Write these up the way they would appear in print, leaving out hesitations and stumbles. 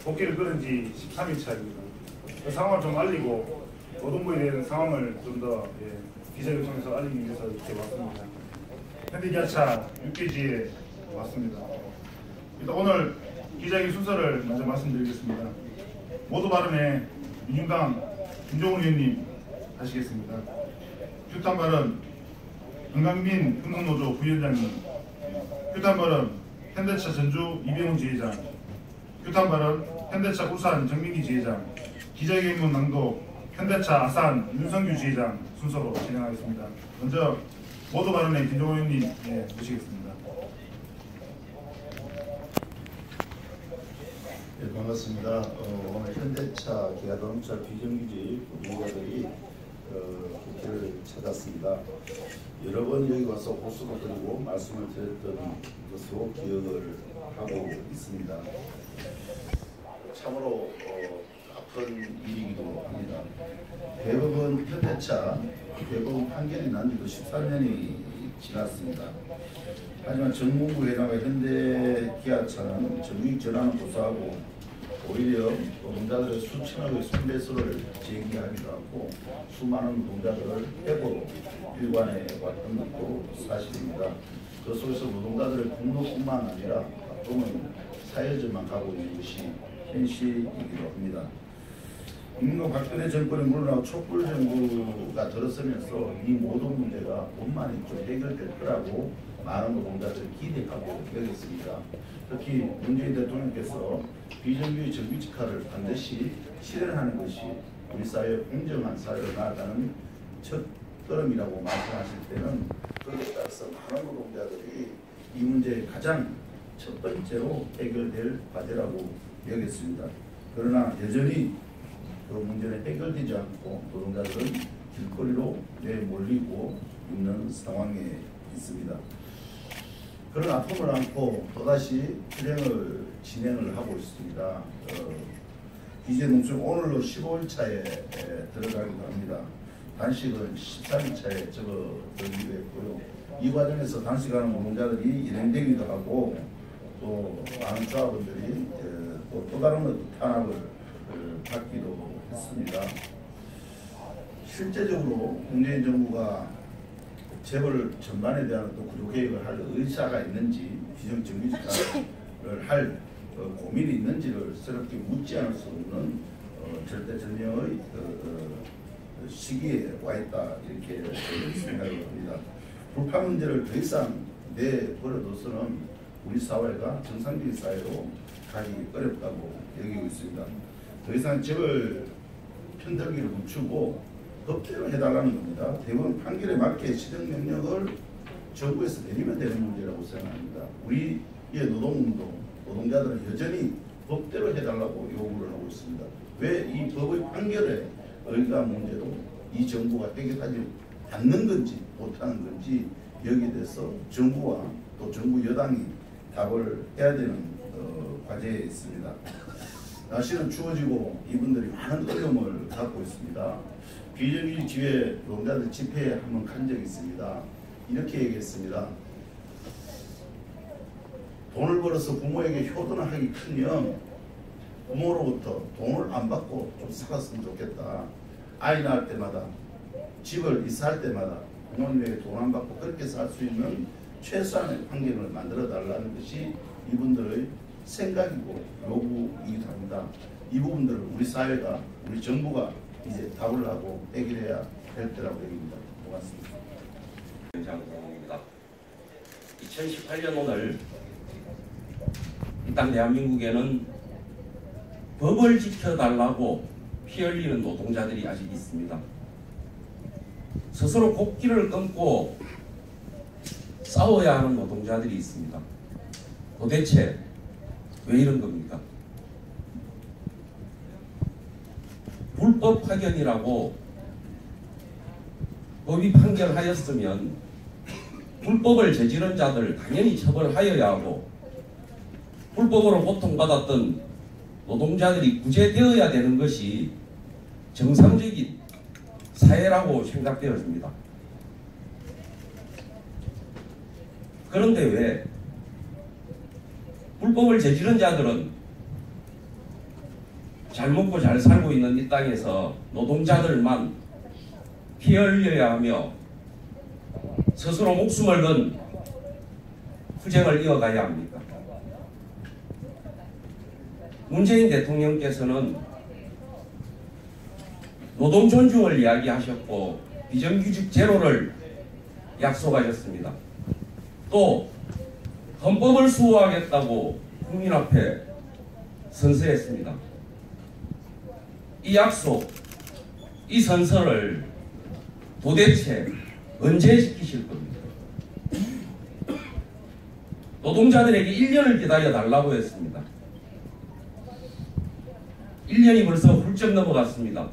복귀를 끊은 지 13일 차입니다. 그 상황을 좀 알리고 노동부에 대한 상황을 좀 더 기자를 통해서 알리기 위해서 이렇게 왔습니다. 현대기아차 6기지에 왔습니다. 일단 오늘 기자회견 순서를 먼저 말씀드리겠습니다. 모두 발언에 민주당 김종훈 의원님 하시겠습니다. 규탄 발언 은강민 흥성노조 부위원장님, 규탄 발언 현대차 전주 이병훈 지회장, 규탄 발언 현대차 울산 정민기 지회장, 기자회견문 낭독 현대차 아산 윤성규 지회장 순서로 진행하겠습니다. 먼저 모두 발언에 김종훈 의원님 모시겠습니다. 네, 반갑습니다. 오늘 현대차 기아자동차 비정규직 노동자들이 국회를 찾았습니다. 여러 번 여기 와서 호소도 드리고 말씀을 드렸던 것으로 기억을 하고 있습니다. 참으로 아픈 일이기도 합니다. 대법원 현대차 대법원 판결이 난 지도 13년이 지났습니다. 하지만 정문부 회장과 현대기아차는 정규직 전환을 고사하고 오히려 노동자들의 수천억의 손배소를 제기하기도 하고 수많은 노동자들을 해고로 일관해 왔던 것도 사실입니다. 그 속에서 노동자들의 분노뿐만 아니라 아픔은 사회적만 가고 있는 것이 현실이기도 합니다. 국민과 박근혜 정권이 물러나고 촛불 정부가 들어서면서 이 모든 문제가 원만히 좀 해결될 거라고 많은 노동자들이 기대하고 여겼습니다. 특히 문재인 대통령께서 비정규직 정규직화를 반드시 실현하는 것이 우리 사회의 공정한 사회로 나아가는 첫 걸음이라고 말씀하실 때는 거기에 따라서 많은 노동자들이 이 문제의 가장 첫 번째로 해결될 과제라고 여겼습니다. 그러나 여전히 그 문제는 해결되지 않고 노동자들은 길거리로 내몰리고 있는 상황에 있습니다. 그런 아픔을 안고 또다시 실행을 진행을 하고 있습니다. 이제 농촌 오늘로 15일차에 들어가기도 합니다. 단식은 13일차에 접어들기도 했고요. 이 과정에서 단식하는 노동자들이 일행되기도 하고 또 많은 조합원들이 또 다른 탄압을 받기도 했습니다. 실제적으로 문재인 정부가 재벌 전반에 대한 또 구조 개혁을 할 의사가 있는지 비정규직화를 할 고민이 있는지를 새롭게 묻지 않을 수 없는 절대절명의 시기에 와 있다 이렇게 생각을 합니다. 불판 문제를 더 이상 내버려둬서는 우리 사회가 정상적인 사회로 가기 어렵다고 여기고 있습니다. 더 이상 재벌 편들기를 멈추고 법대로 해달라는 겁니다. 대법원 판결에 맞게 시정명령을 정부에서 내리면 되는 문제라고 생각합니다. 우리의 노동운동, 노동자들은 여전히 법대로 해달라고 요구를 하고 있습니다. 왜 이 법의 판결에 의거한 문제도 이 정부가 해결하지 않는 건지 못하는 건지 여기에 대해서 정부와 또 정부 여당이 답을 해야 되는 과제에 있습니다. 날씨는 추워지고 이분들이 많은 어려움을 갖고 있습니다. 비정규직 지회 노동자들 집회에 한번 간 적이 있습니다. 이렇게 얘기했습니다. 돈을 벌어서 부모에게 효도를 하기 크면 부모로부터 돈을 안 받고 좀 살았으면 좋겠다. 아이 낳을 때마다 집을 이사할 때마다 부모님에게 돈 안 받고 그렇게 살 수 있는 최소한의 환경을 만들어 달라는 것이 이분들의 생각이고 요구이기도 합니다. 이 부분들을 우리 사회가 우리 정부가 이제 답을 하고 해결해야 될 때라고 얘기합니다. 고맙습니다. 장입니다. 2018년 오늘 일단 대한민국에는 법을 지켜달라고 피 흘리는 노동자들이 아직 있습니다. 스스로 곡기를 끊고 싸워야 하는 노동자들이 있습니다. 도대체 왜 이런 겁니까? 불법 파견이라고 법이 판결하였으면 불법을 저지른 자들 당연히 처벌하여야 하고 불법으로 고통받았던 노동자들이 구제되어야 되는 것이 정상적인 사회라고 생각되어집니다. 그런데 왜 불법을 저지른 자들은 잘 먹고 잘 살고 있는 이 땅에서 노동자들만 피 흘려야 하며 스스로 목숨을 건 투쟁을 이어가야 합니까? 문재인 대통령께서는 노동 존중을 이야기하셨고 비정규직 제로를 약속하셨습니다. 또 헌법을 수호하겠다고 국민 앞에 선서했습니다. 이 약속, 이 선서를 도대체 언제 지키실 겁니까? 노동자들에게 1년을 기다려 달라고 했습니다. 1년이 벌써 훌쩍 넘어갔습니다.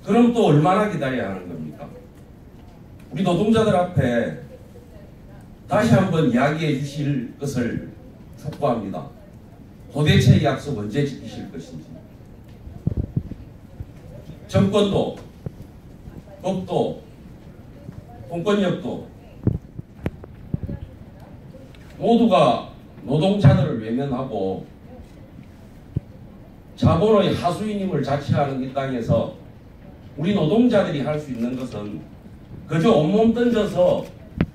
그럼 또 얼마나 기다려야 하는 겁니까? 우리 노동자들 앞에 다시 한번 이야기해 주실 것을 촉구합니다. 도대체 이 약속 언제 지키실 것인지. 정권도, 법도, 공권력도 모두가 노동자들을 외면하고 자본의 하수인임을 자처하는 이 땅에서 우리 노동자들이 할 수 있는 것은 그저 온몸 던져서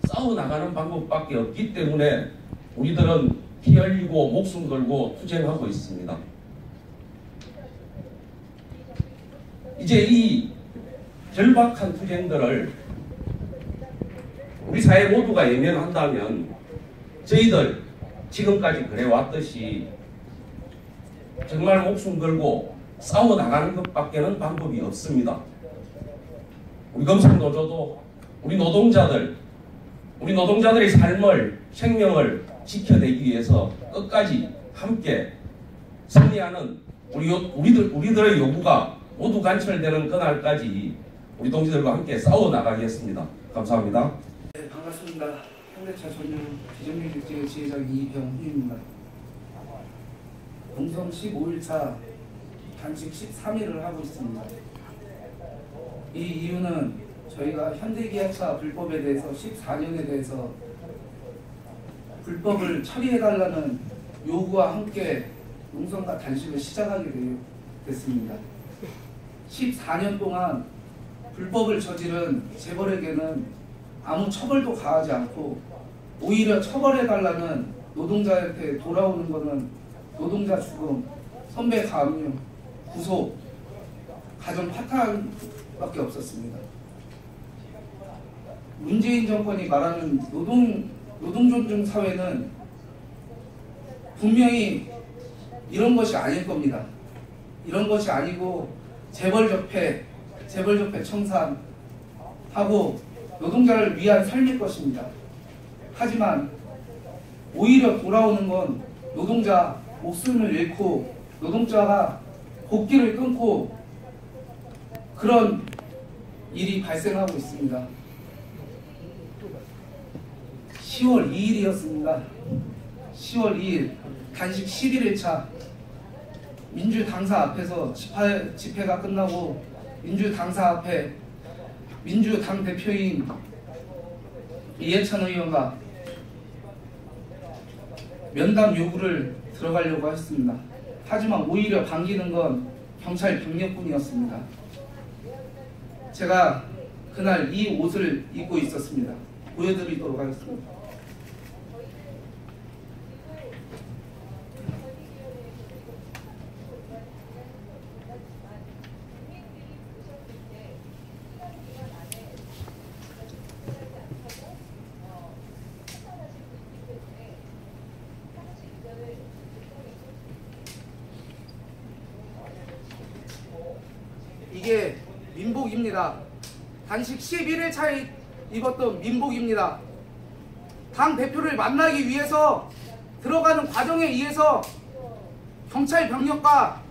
싸워나가는 방법밖에 없기 때문에 우리들은 피 흘리고 목숨 걸고 투쟁하고 있습니다. 이제 이 절박한 투쟁들을 우리 사회 모두가 외면한다면 저희들 지금까지 그래왔듯이 정말 목숨 걸고 싸워나가는 것밖에는 방법이 없습니다. 우리 검색노조도 우리 노동자들의 삶을, 생명을 지켜내기 위해서 끝까지 함께 승리하는 우리들의 요구가 모두 관철되는 그날까지 우리 동지들과 함께 싸워나가겠습니다. 감사합니다. 네, 반갑습니다. 현대차 전용 비정규직제 지회장 이병훈입니다. 농성 15일차 단식 13일을 하고 있습니다. 이 이유는 저희가 현대기아차 불법에 대해서 14년에 대해서 불법을 처리해달라는 요구와 함께 농성과 단식을 시작하게 됐습니다. 14년 동안 불법을 저지른 재벌에게는 아무 처벌도 가하지 않고 오히려 처벌해달라는 노동자한테 돌아오는 것은 노동자 죽음, 선배 감염, 구속, 가정 파탄밖에 없었습니다. 문재인 정권이 말하는 노동존중 사회는 분명히 이런 것이 아닐 겁니다. 이런 것이 아니고 재벌적폐 청산하고 노동자를 위한 삶일 것입니다. 하지만 오히려 돌아오는 건 노동자 목숨을 잃고 노동자가 복귀를 끊고 그런 일이 발생하고 있습니다. 10월 2일이었습니다. 10월 2일 단식 11일차 민주당사 앞에서 집회가 끝나고 민주당사 앞에 민주당 대표인 이해찬 의원과 면담 요구를 들어가려고 했습니다. 하지만 오히려 반기는 건 경찰 병력뿐이었습니다. 제가 그날 이 옷을 입고 있었습니다. 보여드리도록 하겠습니다. 이게 민복입니다. 단식 11일차에 입었던 민복입니다. 당 대표를 만나기 위해서 들어가는 과정에 의해서 경찰 병력과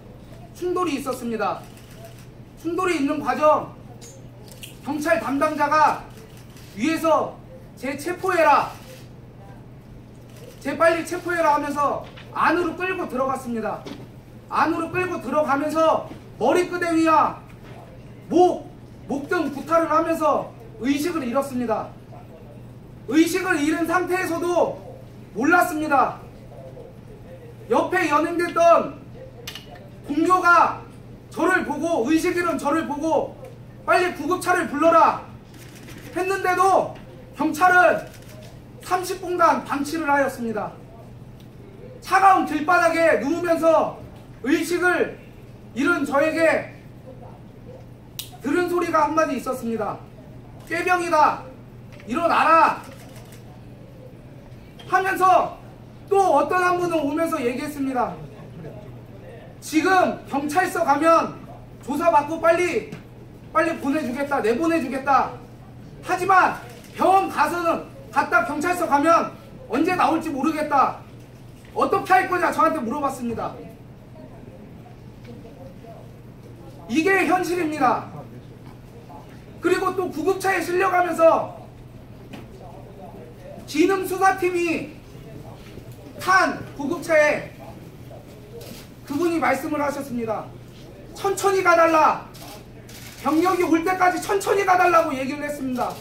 충돌이 있었습니다. 충돌이 있는 과정, 경찰 담당자가 위에서 제 체포해라, 제 빨리 체포해라 하면서 안으로 끌고 들어갔습니다. 안으로 끌고 들어가면서 머리끄댕이와 목 등 구타를 하면서 의식을 잃었습니다. 의식을 잃은 상태에서도 몰랐습니다. 옆에 연행됐던 동료가 저를 보고, 의식이는 저를 보고 빨리 구급차를 불러라 했는데도 경찰은 30분간 방치를 하였습니다. 차가운 길바닥에 누우면서 의식을 잃은 저에게 들은 소리가 한마디 있었습니다. 꾀병이다, 일어나라 하면서 또 어떤 한 분은 오면서 얘기했습니다. 지금 경찰서 가면 조사받고 빨리 보내주겠다, 내보내주겠다. 하지만 병원 갔다 경찰서 가면 언제 나올지 모르겠다. 어떻게 할 거냐 저한테 물어봤습니다. 이게 현실입니다. 그리고 또 구급차에 실려가면서 기능수사팀이 탄 구급차에 그분이 말씀을 하셨습니다. 천천히 가달라, 병력이 올 때까지 천천히 가달라고 얘기를 했습니다.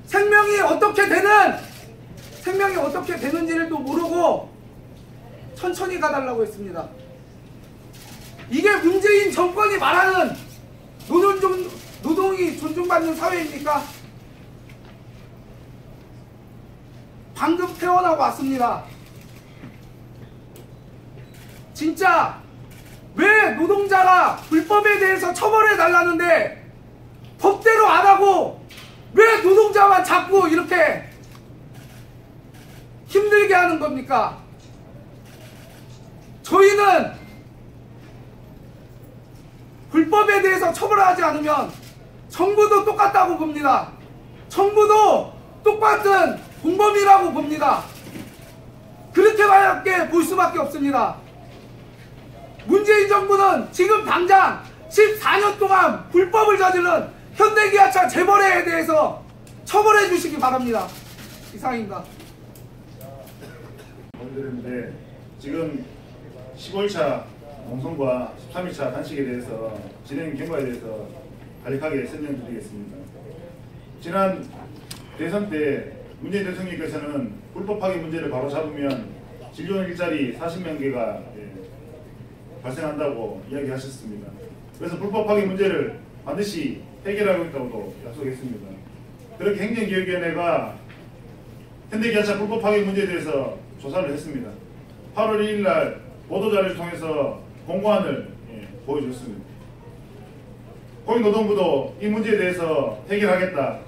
생명이 어떻게 되는지를 또 모르고 천천히 가달라고 했습니다. 이게 문재인 정권이 말하는 노동이 존중받는 사회입니까? 방금 퇴원하고 왔습니다. 진짜 왜 노동자가 불법에 대해서 처벌해 달라는데 법대로 안 하고 왜 노동자만 자꾸 이렇게 힘들게 하는 겁니까? 저희는 불법에 대해서 처벌하지 않으면 정부도 똑같다고 봅니다. 정부도 똑같은 공범이라고 봅니다. 그렇게밖에 볼 수밖에 없습니다. 문재인 정부는 지금 당장 14년 동안 불법을 저지른 현대기아차 재벌에 대해서 처벌해 주시기 바랍니다. 이상입니다. 오늘인데 지금 15일차 농성과 13일차 단식에 대해서 진행 경과에 대해서 간략하게 설명드리겠습니다. 지난 대선 때 문재인 대통령께서는 불법 파기 문제를 바로 잡으면 진료 일자리 40만 개가 발생한다고 이야기하셨습니다. 그래서 불법 파기 문제를 반드시 해결하겠다고도 약속했습니다. 그렇게 행정기획위원회가 현대기아차 불법 파기 문제에 대해서 조사를 했습니다. 8월 1일 날 보도자료를 통해서 공고안을 보여줬습니다. 고용노동부도 이 문제에 대해서 해결하겠다.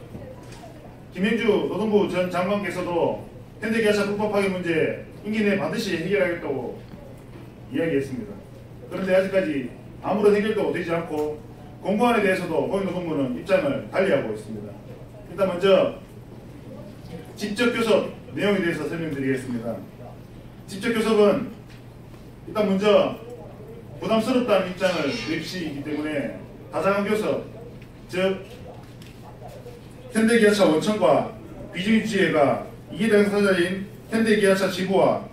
김영주 노동부 전 장관께서도 현대기아차 불법 파기 문제 임기 내에 반드시 해결하겠다고 이야기했습니다. 그런데 아직까지 아무런 해결도 되지 않고 공고안에 대해서도 고용노동부는 입장을 달리하고 있습니다. 일단 먼저 직접 교섭 내용에 대해서 설명드리겠습니다. 직접 교섭은 일단 먼저 부담스럽다는 입장을 내주시기 때문에 다자간 교섭, 즉 현대기아차 원청과 비정규직회가 이해 당사자인 현대기아차 지부와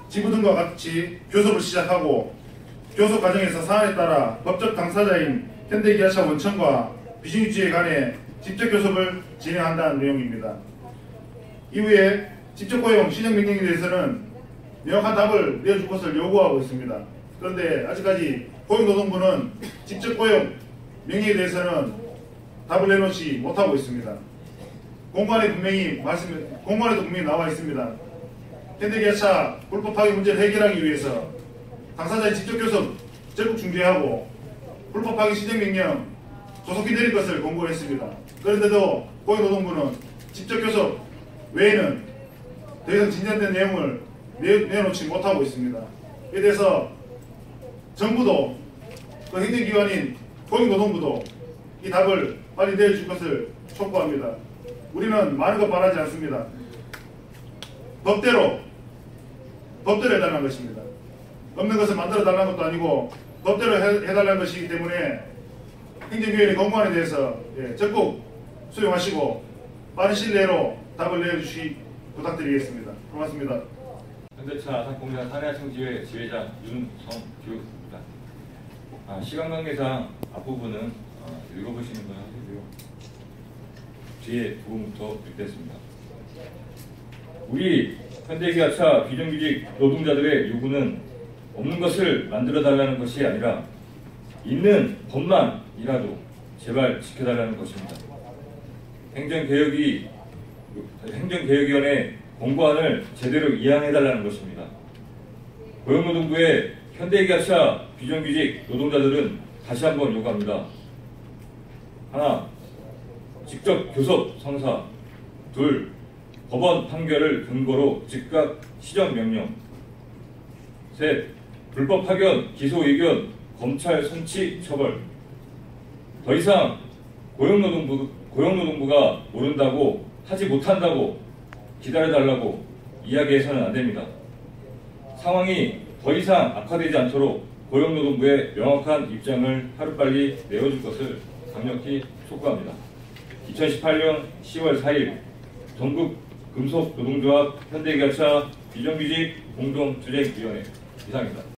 지부 등과 같이 교섭을 시작하고 교섭 과정에서 사안에 따라 법적 당사자인 현대기아차 원청과 비정규직회 간의 직접 교섭을 진행한다는 내용입니다. 이후에 직접 고용 시정 명령에 대해서는 명확한 답을 내어줄 것을 요구하고 있습니다. 그런데 아직까지 고용노동부는 직접 고용 명령에 대해서는 답을 내놓지 못하고 있습니다. 공고안에도 분명히 나와 있습니다. 현대기아차 불법 파기 문제를 해결하기 위해서 당사자의 직접 교섭 적극 중재하고 불법 파기 시정 명령 조속히 내릴 것을 공고했습니다. 그런데도 고용노동부는 직접 교섭 외에는 더 이상 진전된 내용을 내놓지 못하고 있습니다. 이에 대해서 정부도 그 행정기관인 고용노동부도 이 답을 빨리 내줄 것을 촉구합니다. 우리는 많은 것 바라지 않습니다. 법대로 해달라는 것입니다. 없는 것을 만들어 달라는 것도 아니고 법대로 해달라는 것이기 때문에 행정기관의 공고안에 대해서 적극 수용하시고 빠른 시일 내로 답을 내주시 부탁드리겠습니다. 고맙습니다. 현대차 상공장 사내청지회 지회장 윤성규입니다. 시간 관계상 앞부분은 읽어보시는 걸 하시고요. 뒤에 부분부터 읽겠습니다. 우리 현대기아차 비정규직 노동자들의 요구는 없는 것을 만들어달라는 것이 아니라 있는 법만이라도 제발 지켜달라는 것입니다. 행정개혁위원회 공고안을 제대로 이행해달라는 것입니다. 고용노동부의 현대기아차 비정규직 노동자들은 다시 한번 요구합니다. 하나, 직접 교섭 성사. 둘, 법원 판결을 근거로 즉각 시정 명령. 셋, 불법 파견, 기소 의견, 검찰 송치 처벌. 더 이상 고용노동부가 모른다고 하지 못한다고 기다려달라고 이야기해서는 안 됩니다. 상황이 더 이상 악화되지 않도록 고용노동부의 명확한 입장을 하루빨리 내어줄 것을 강력히 촉구합니다. 2018년 10월 4일 전국 금속노동조합 현대기아차 비정규직 공동투쟁위원회 이상입니다.